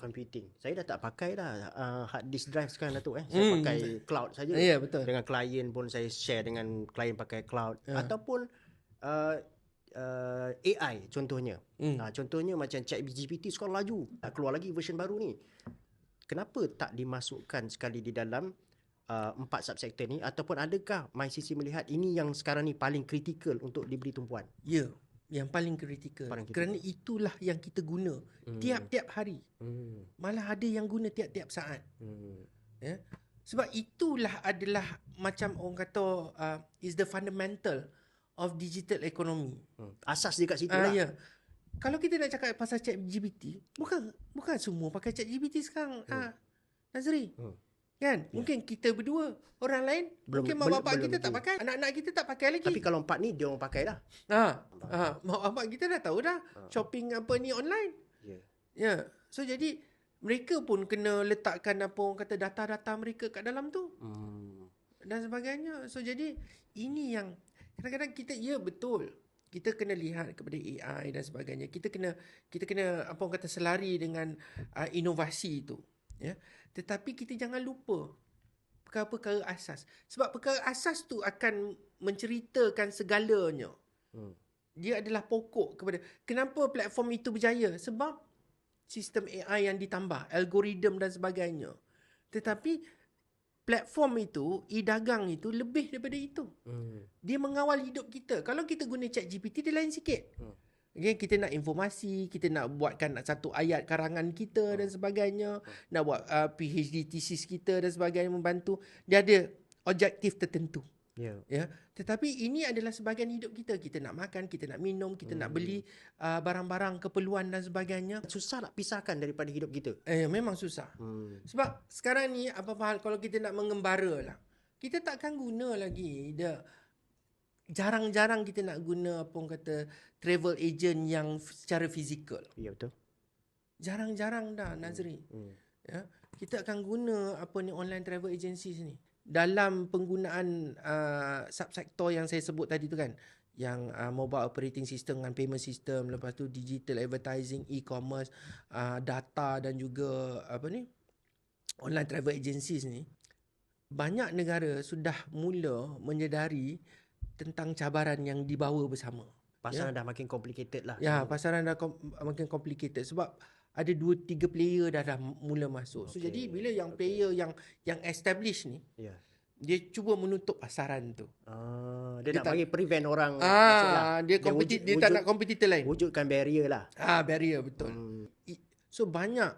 computing. Saya dah tak pakai dah hard disk drive sekarang Datuk. Saya pakai cloud saja. Ya, betul. Dengan klien pun saya share dengan klien pakai cloud. Ataupun AI contohnya. Contohnya macam ChatGPT sekarang laju. Keluar lagi version baru ni. Kenapa tak dimasukkan sekali di dalam 4 subsektor ni, ataupun adakah MyCC melihat ini yang sekarang ni paling kritikal untuk diberi tumpuan? Ya, yang paling kritikal. Kerana itulah yang kita guna tiap-tiap hari. Malah ada yang guna tiap-tiap saat. Ya. Sebab itulah adalah macam orang kata is the fundamental of digital economy. Asas dia kat situ lah. Ya. Kalau kita nak cakap pasal ChatGPT, bukan semua pakai ChatGPT sekarang. Nazri. Kan? Mungkin kita berdua, orang lain, mungkin mak bapak kita tak pakai, anak-anak kita tak pakai lagi. Tapi kalau 4 ni dia orang pakai dah. Mak bapak kita dah tahu dah shopping apa ni online. Ya. So jadi mereka pun kena letakkan apa orang kata data-data mereka kat dalam tu. Dan sebagainya. So jadi ini yang kadang-kadang kita betul. Kita kena lihat kepada AI dan sebagainya. Kita kena apa orang kata selari dengan inovasi itu. Ya. Tetapi kita jangan lupa perkara-perkara asas. Sebab perkara asas tu akan menceritakan segalanya. Dia adalah pokok kepada kenapa platform itu berjaya. Sebab sistem AI yang ditambah, algoritma dan sebagainya. Tetapi platform itu, e-dagang itu lebih daripada itu. Dia mengawal hidup kita. Kalau kita guna ChatGPT, dia lain sikit. Okay, kita nak informasi, kita nak buatkan satu ayat karangan kita dan sebagainya, nak buat PhD thesis kita dan sebagainya, membantu. Dia ada objektif tertentu. Ya. Tetapi ini adalah sebahagian hidup kita. Kita nak makan, kita nak minum, kita nak beli barang-barang keperluan dan sebagainya. Susah nak pisahkan daripada hidup kita. Memang susah. Sebab sekarang ni apa-apa hal kalau kita nak mengembara lah, kita takkan guna lagi jarang-jarang kita nak guna apa orang kata travel agent yang secara fizikal. Ya, betul. Jarang-jarang dah, Nazri. Ya, kita akan guna apa ni online travel agencies ni. Dalam penggunaan subsektor yang saya sebut tadi tu kan, yang mobile operating system dengan payment system, lepas tu digital advertising, e-commerce, data dan juga apa ni online travel agencies ni, banyak negara sudah mula menyedari tentang cabaran yang dibawa bersama. Pasaran dah makin complicated lah. Ya, pasaran dah makin complicated sebab ada 2-3 player dah mula masuk. So jadi bila yang player yang established ni, dia cuba menutup pasaran tu. Dia nak bagi prevent orang masuk lah. Dia tak nak kompetitor lain. Wujudkan barrier lah. Barrier, betul. So banyak